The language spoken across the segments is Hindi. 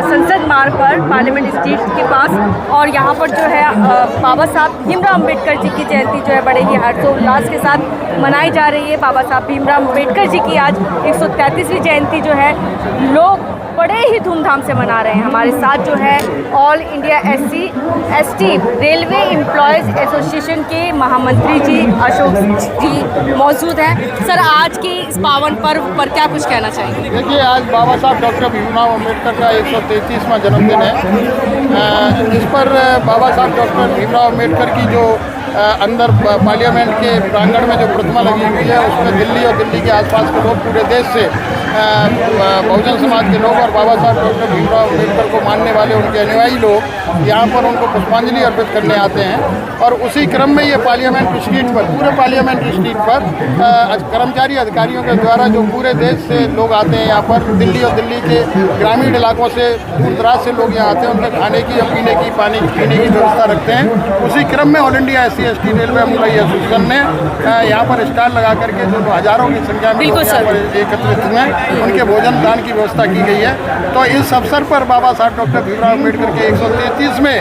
संसद मार्ग पर पार्लियामेंट स्ट्रीट के पास, और यहाँ पर जो है बाबा साहब भीमराव अम्बेडकर जी की जयंती जो है बड़े ही हर्षोल्लास के साथ मनाई जा रही है। बाबा साहब भीमराव अम्बेडकर जी की आज 133वीं जयंती जो है लोग बड़े ही धूमधाम से मना रहे हैं। हमारे साथ जो है all India SC/ST railway employees association के महामंत्री जी अशोक जी मौजूद हैं। सर, आज के इस पावन पर्व पर क्या कुछ कहना चाहेंगे? देखिए, आज बाबा साहब डॉक्टर भीमराव अम्बेडकर का 133वां जन्मदिन है। इस पर बाबा साहब डॉक्टर भीमराव अम्बेडकर की जो अंदर पार्लियामेंट के प्रांगण में जो प्रतिमा लगी हुई है, उसमें दिल्ली और दिल्ली के आसपास के लोग, पूरे देश से बहुजन समाज के लोग और बाबा साहब डॉक्टर भीमराव अम्बेडकर को मानने वाले उनके अनुयायी लोग यहाँ पर उनको पुष्पांजलि अर्पित करने आते हैं। और उसी क्रम में ये पार्लियामेंट स्ट्रीट पर, पूरे पार्लियामेंट स्ट्रीट पर कर्मचारी अधिकारियों के द्वारा जो पूरे देश से लोग आते हैं यहाँ पर, दिल्ली और दिल्ली के ग्रामीण इलाकों से, दूर दराज से लोग यहाँ आते हैं, उनके खाने की या पीने की, पानी पीने की व्यवस्था रखते हैं। उसी क्रम में all India SC/ST railway employee association ने यहाँ पर स्टॉल लगा करके जो हज़ारों की संख्या में यहाँ पर एकत्रित हुए, उनके भोजन दान की व्यवस्था की गई है। तो इस अवसर पर बाबा साहब डॉक्टर भीमराव अम्बेडकर के 133वें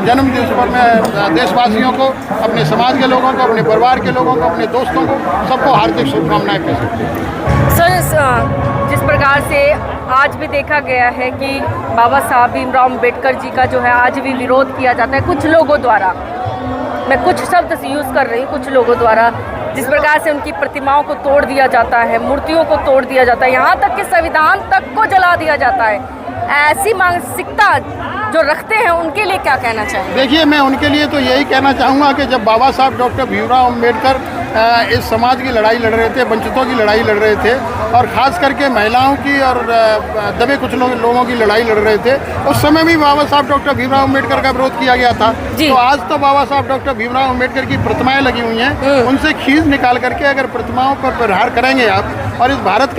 जन्म दिवस पर मैं देशवासियों को, अपने समाज के लोगों को, अपने परिवार के लोगों को, अपने दोस्तों को, सबको हार्दिक शुभकामनाएं पेश करता हूं। सर, जिस प्रकार से आज भी देखा गया है कि बाबा साहब भीमराव अम्बेडकर जी का जो है आज भी विरोध किया जाता है कुछ लोगों द्वारा, मैं कुछ शब्द यूज़ कर रही हूँ, कुछ लोगों द्वारा, जिस प्रकार से उनकी प्रतिमाओं को तोड़ दिया जाता है, मूर्तियों को तोड़ दिया जाता है, यहाँ तक कि संविधान तक को जला दिया जाता है। ऐसी मानसिकता जो रखते हैं उनके लिए क्या कहना चाहिए? देखिए, मैं उनके लिए तो यही कहना चाहूँगा कि जब बाबा साहब डॉक्टर भीमराव अम्बेडकर इस समाज की लड़ाई लड़ रहे थे, वंचितों की लड़ाई लड़ रहे थे, और ख़ास करके महिलाओं की और दबे कुछ लोगों की लड़ाई लड़ रहे थे, उस समय भी बाबा साहब डॉक्टर भीमराव अम्बेडकर का विरोध किया गया था। तो आज तो बाबा साहब डॉक्टर भीमराव अम्बेडकर की प्रतिमाएं लगी हुई हैं, उनसे खींच निकाल करके अगर प्रतिमाओं पर प्रहार करेंगे आप, और इस भारत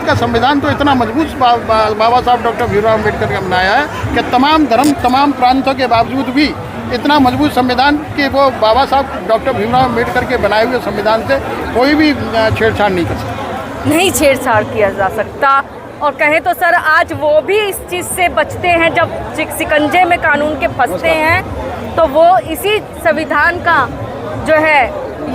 का संविधान तो इतना मजबूत बाबा साहब डॉक्टर भीमराव अम्बेडकर ने बनाया है कि तमाम धर्म, तमाम प्रांतों के बावजूद भी इतना मजबूत संविधान कि वो बाबा साहब डॉक्टर भीमराव अम्बेडकर के बनाए हुए संविधान से कोई भी छेड़छाड़ नहीं कर सकता। नहीं छेड़छाड़ किया जा सकता। और कहें तो सर, आज वो भी इस चीज़ से बचते हैं, जब शिकंजे में कानून के फंसते हैं तो वो इसी संविधान का जो है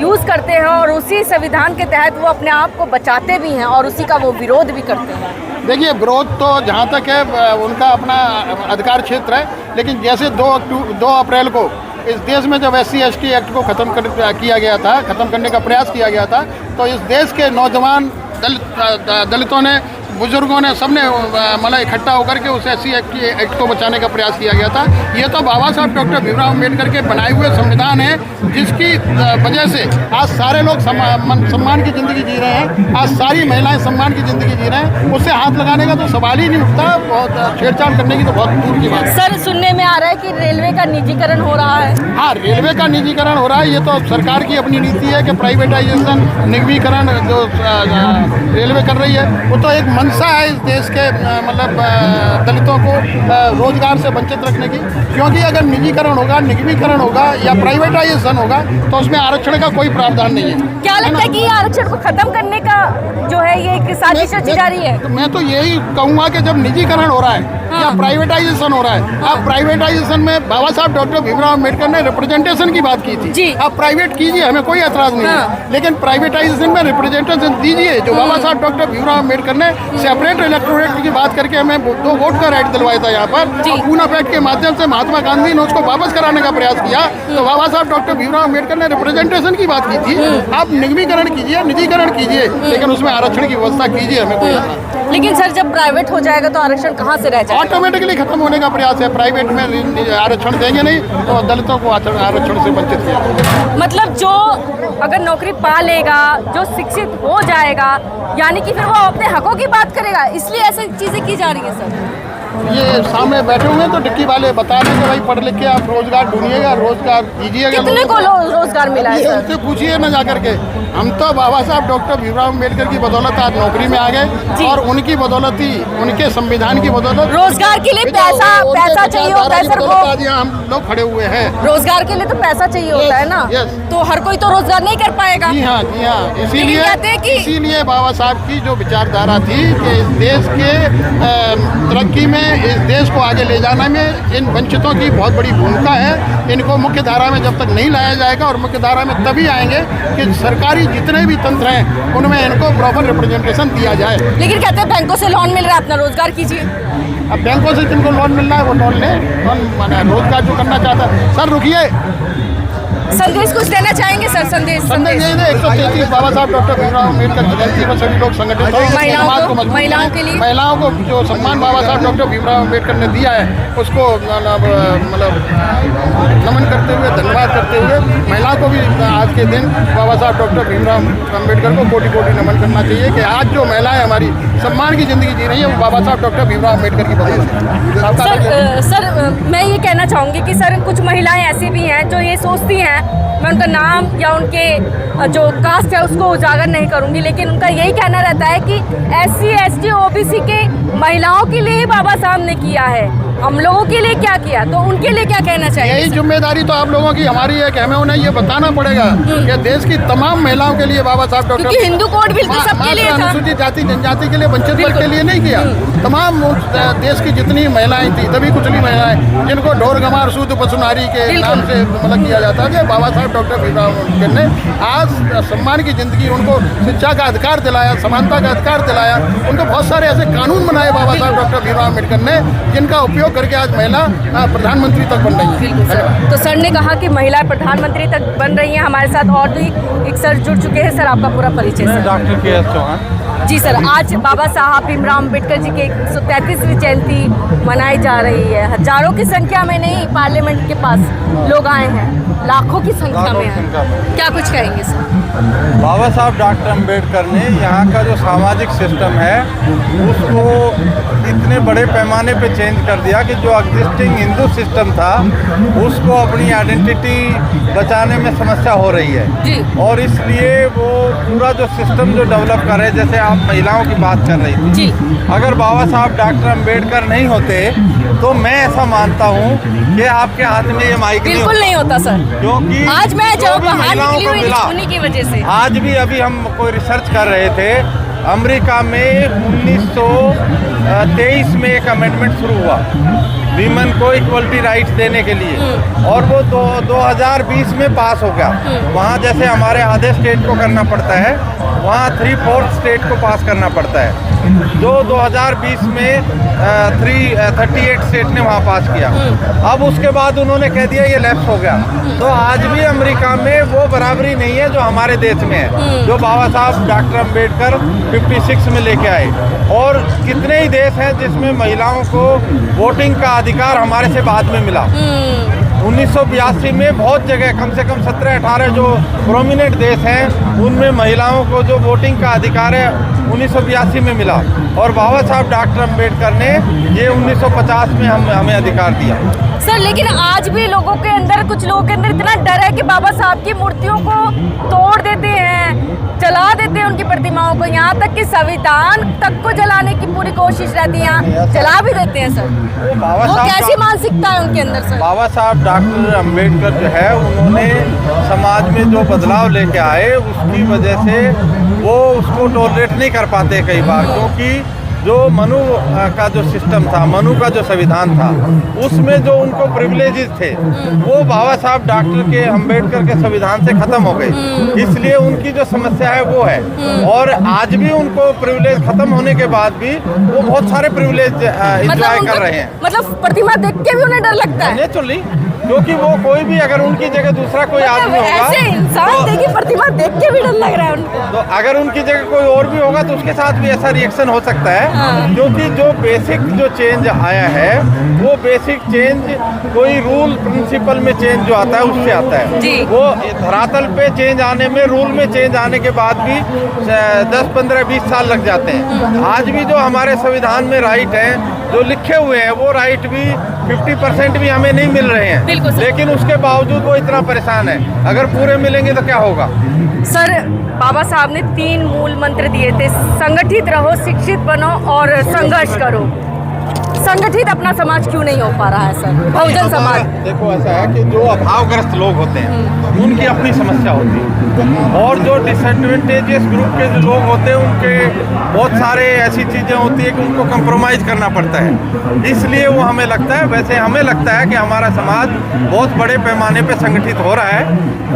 यूज़ करते हैं, और उसी संविधान के तहत वो अपने आप को बचाते भी हैं और उसी का वो विरोध भी करते हैं। देखिए, विरोध तो जहाँ तक है उनका अपना अधिकार क्षेत्र है, लेकिन जैसे 2 अप्रैल को इस देश में जब SC/ST एक्ट को किया गया था, ख़त्म करने का प्रयास किया गया था, तो इस देश के नौजवान दलितों ने, बुजुर्गों ने, सबने मतलब इकट्ठा होकर के उस SC/ST एक्ट को बचाने का प्रयास किया गया था। ये तो बाबा साहब डॉक्टर भीमराव अम्बेडकर के बनाए हुए संविधान है, जिसकी वजह से आज सारे लोग सम्मान की ज़िंदगी जी रहे हैं, आज सारी महिलाएं सम्मान की ज़िंदगी जी रहे हैं। उससे हाथ लगाने का तो सवाल ही नहीं उठता, बहुत छेड़छाड़ करने की तो बहुत दूर की बात है। सर, सुनने में आ रहा है कि रेलवे का निजीकरण हो रहा है। हाँ, रेलवे का निजीकरण हो रहा है। ये तो सरकार की अपनी नीति है कि प्राइवेटाइजेशन, निगमीकरण जो रेलवे कर रही है, वो तो एक मंशा है इस देश के मतलब दलितों को रोजगार से वंचित रखने की। क्योंकि अगर निजीकरण होगा, निगमीकरण होगा या प्राइवेटाइजेशन होगा तो उसमें आरक्षण का कोई प्रावधान नहीं है। क्या लगता है कि ये आरक्षण को खत्म करने का जो है ये एक साजिश रची जा रही है? तो मैं तो यही कहूँगा कि जब निजीकरण हो रहा है या प्राइवेटाइजेशन हो रहा है, आप प्राइवेटाइजेशन में बाबा साहब डॉक्टर भीमराव अम्बेडकर ने रिप्रेजेंटेशन की बात की थी, आप प्राइवेट कीजिए, हमें कोई एतराज नहीं है, लेकिन प्राइवेटाइजेशन में रिप्रेजेंटेशन दीजिए। जो बाबा साहब डॉक्टर भीमराव अम्बेडकर ने सेपरेट इलेक्टोरेट की बात करके हमें 2 वोट का राइट दिलवाया था यहाँ पर, पूना पैक्ट के माध्यम से महात्मा गांधी ने उसको वापस कराने का प्रयास किया, तो बाबा साहब डॉक्टर भीमराव अम्बेडकर ने रिप्रेजेंटेशन की बात की थी। आप निगमीकरण कीजिए, निजीकरण कीजिए, लेकिन उसमें आरक्षण की व्यवस्था कीजिए, हमें कोई। लेकिन सर, जब प्राइवेट हो जाएगा तो आरक्षण कहाँ से रह जाएगा? ऑटोमेटिकली खत्म होने का प्रयास है। प्राइवेट में आरक्षण देंगे नहीं तो दलितों को आरक्षण से वंचित किया जाएगा। मतलब जो अगर नौकरी पा लेगा, जो शिक्षित हो जाएगा, यानी कि फिर वो अपने हकों की बात करेगा, इसलिए ऐसी चीजें की जा रही है सर। ये सामने बैठे हुए हैं तो डिक्की वाले बता रहे कि भाई पढ़ लिख के आप रोजगार ढूंढिएगा, रोजगार कीजिएगा। कितने को रोजगार मिला है सर? उनसे पूछिए ना जा करके। हम तो बाबा साहब डॉक्टर भीमराव अम्बेडकर की बदौलत आज नौकरी में आ गए और उनकी बदौलत ही, उनके संविधान की बदौलत रोजगार के लिए पैसा चाहिए होता है सर। वो आज यहाँ हम लोग खड़े हुए हैं। रोजगार के लिए तो पैसा चाहिए होता है ना, तो हर कोई तो रोजगार नहीं कर पाएगा। जी हाँ, जी हाँ। इसीलिए बाबा साहब की जो विचारधारा थी कि इस देश के तरक्की में, इस देश को आगे ले जाने में इन वंचितों की बहुत बड़ी भूमिका है। इनको मुख्य धारा में जब तक नहीं लाया जाएगा, और मुख्य धारा में तभी आएंगे कि सरकारी जितने भी तंत्र हैं उनमें इनको प्रॉपर रिप्रेजेंटेशन दिया जाए। लेकिन कहते हैं बैंकों से लोन मिल रहा है, अपना रोजगार कीजिए। अब बैंकों से जिनको लोन मिल रहा है वो लोन ले, रोजगार जो करना चाहता है। सर रुकिए, संदेश कुछ देना चाहेंगे सर? संदेश 133 बाबा साहब डॉक्टर भीमराव अम्बेडकर की जयंती पर सभी लोग संगठित हो, महिलाओं के लिए, महिलाओं को जो सम्मान बाबा साहब डॉक्टर भीमराव अम्बेडकर ने दिया है उसको मतलब नमन करते हुए, धन्यवाद करते हुए महिलाओं को भी आज के दिन बाबा साहब डॉक्टर भीमराव अम्बेडकर को कोटि कोटि नमन करना चाहिए कि आज जो महिलाएं हमारी सम्मान की जिंदगी जी रही है वो बाबा साहब डॉक्टर भीमराव अम्बेडकर की वजह से। सर मैं ये कहना चाहूँगी कि सर कुछ महिलाएं ऐसी भी हैं जो ये सोचती हैं, मैं उनका नाम या उनके जो कास्ट है उसको उजागर नहीं करूंगी, लेकिन उनका यही कहना रहता है कि SC ST OBC के महिलाओं के लिए ही बाबा साहब ने किया है, हम लोगों के लिए क्या किया, तो उनके लिए क्या कहना चाहिए? यही जिम्मेदारी तो आप लोगों की हमारी है कि हमें उन्हें ये बताना पड़ेगा कि देश की तमाम महिलाओं के लिए बाबा साहब डॉक्टर, क्योंकि हिंदू कोड बिल्कुल सबके लिए था, अनुसूचित जाति जनजाति के लिए, वंचित वर्ग के लिए नहीं किया। तमाम देश की जितनी महिलाएं थी, तभी कुचली महिलाएं जिनको ढोर गमार सूद पशुनारी के नाम से मतलब किया जाता है, बाबा साहब डॉक्टर भीमराव अम्बेडकर ने आज सम्मान की जिंदगी, उनको शिक्षा का अधिकार दिलाया, समानता का अधिकार दिलाया। उनको बहुत सारे ऐसे कानून बनाए बाबा साहब डॉक्टर भीमराव अम्बेडकर ने जिनका उपयोग करके आज महिला प्रधानमंत्री तक बन रही है। तो सर ने कहा कि महिला प्रधानमंत्री तक बन रही हैं। हमारे साथ और भी एक सर जुड़ चुके हैं। सर आपका पूरा परिचय सर? Doctor KS Chauhan. जी सर, आज बाबा साहब भीमराव अम्बेडकर जी की 133वीं जयंती मनाई जा रही है। हजारों की संख्या में नहीं, पार्लियामेंट के पास लोग आए हैं, लाखों की संख्या में हैं। क्या कुछ कहेंगे सर? बाबा साहब डॉक्टर अम्बेडकर ने यहाँ का जो सामाजिक सिस्टम है उसको इतने बड़े पैमाने पे चेंज कर दिया कि जो एग्जिस्टिंग हिंदू सिस्टम था उसको अपनी आइडेंटिटी बचाने में समस्या हो रही है जी। और इसलिए वो पूरा जो सिस्टम जो डेवलप कर रहे, जैसे आप महिलाओं की बात कर रही थी जी, अगर बाबा साहब डॉक्टर अम्बेडकर नहीं होते तो मैं ऐसा मानता हूँ कि आपके हाथ में ये माइक बिल्कुल नहीं होता सर, क्योंकि आज मैं जो बाहर महिलाओं निकली को हुई मिला, उन्हीं की वजह से। आज भी अभी हम कोई रिसर्च कर रहे थे, अमेरिका में 1923 में एक अमेंडमेंट शुरू हुआ वीमेन को इक्वलिटी राइट्स देने के लिए और वो 2020 में पास हो गया। वहाँ जैसे हमारे आधे स्टेट को करना पड़ता है, वहाँ 3/4 स्टेट को पास करना पड़ता है, जो 2020 में 38 स्टेट ने वहाँ पास किया। अब उसके बाद उन्होंने कह दिया ये लैप्स हो गया। तो आज भी अमेरिका में वो बराबरी नहीं है जो हमारे देश में है, जो बाबा साहब डॉक्टर अम्बेडकर 56 में लेके आए। और कितने ही देश हैं जिसमें महिलाओं को वोटिंग का अधिकार हमारे से बाद में मिला। 1982 में बहुत जगह कम से कम 17-18 जो प्रोमिनेंट देश हैं उनमें महिलाओं को जो वोटिंग का अधिकार है 1982 में मिला और बाबा साहब डॉक्टर अम्बेडकर ने ये 1950 में हमें अधिकार दिया। सर लेकिन आज भी लोगों के अंदर, कुछ लोगों के अंदर इतना डर है कि बाबा साहब की मूर्तियों को तोड़ देते हैं, जला देते हैं उनकी प्रतिमाओं को, यहाँ तक कि संविधान तक को जलाने की पूरी कोशिश रहती है, यहाँ जला भी देते हैं सर। वो कैसी मानसिकता है उनके अंदर सर? बाबा साहब डॉक्टर अम्बेडकर जो है उन्होंने समाज में जो बदलाव लेके आए उसकी वजह से वो उसको टॉलरेट नहीं कर पाते कई बार, क्योंकि जो मनु का जो सिस्टम था, मनु का जो संविधान था, उसमें जो उनको प्रिविलेजेस थे वो बाबा साहब डॉक्टर के अम्बेडकर के संविधान से खत्म हो गए। इसलिए उनकी जो समस्या है वो है और आज भी उनको प्रिविलेज खत्म होने के बाद भी वो बहुत सारे प्रिविलेज एंजॉय कर रहे हैं। मतलब प्रतिमा देख के भी उन्हें डर लगता है? नेचुरली क्योंकि वो कोई भी अगर उनकी जगह दूसरा कोई आदमी होगा, ऐसे इंसान देखिए प्रतिमा देख के भी डर लग रहा है उनको। तो अगर उनकी जगह कोई और भी होगा तो उसके साथ भी ऐसा रिएक्शन हो सकता है। क्योंकि जो बेसिक जो चेंज आया है वो बेसिक चेंज कोई रूल प्रिंसिपल में चेंज जो आता है उससे आता है। जी। वो धरातल पे चेंज आने में, रूल में चेंज आने के बाद भी 10, 15, 20 साल लग जाते हैं। आज भी जो हमारे संविधान में राइट हैं जो लिखे हुए हैं वो राइट भी 50% भी हमें नहीं मिल रहे हैं, बिल्कुल सर। लेकिन उसके बावजूद वो इतना परेशान है। अगर पूरे मिलेंगे तो क्या होगा? सर बाबा साहब ने 3 मूल मंत्र दिए थे, संगठित रहो, शिक्षित बनो और संघर्ष करो। संगठित अपना समाज क्यों नहीं हो पा रहा है सर, बहुजन समाज? देखो ऐसा है कि जो अभावग्रस्त लोग होते हैं उनकी अपनी समस्या होती है, और जो डिसएडवांटेजेस ग्रुप के जो लोग होते हैं उनके बहुत सारे ऐसी चीज़ें होती है कि उनको कंप्रोमाइज़ करना पड़ता है। इसलिए वो हमें लगता है, वैसे हमें लगता है कि हमारा समाज बहुत बड़े पैमाने पे संगठित हो रहा है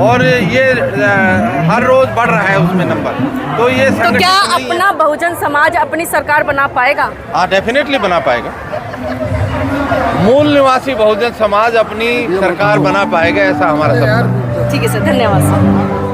और ये हर रोज़ बढ़ रहा है उसमें नंबर। तो ये तो क्या अपना बहुजन समाज अपनी सरकार बना पाएगा? हाँ, डेफिनेटली बना पाएगा। मूल निवासी बहुजन समाज अपनी सरकार बना पाएगा, ऐसा हमारा सपना। ठीक है सर, धन्यवाद सर।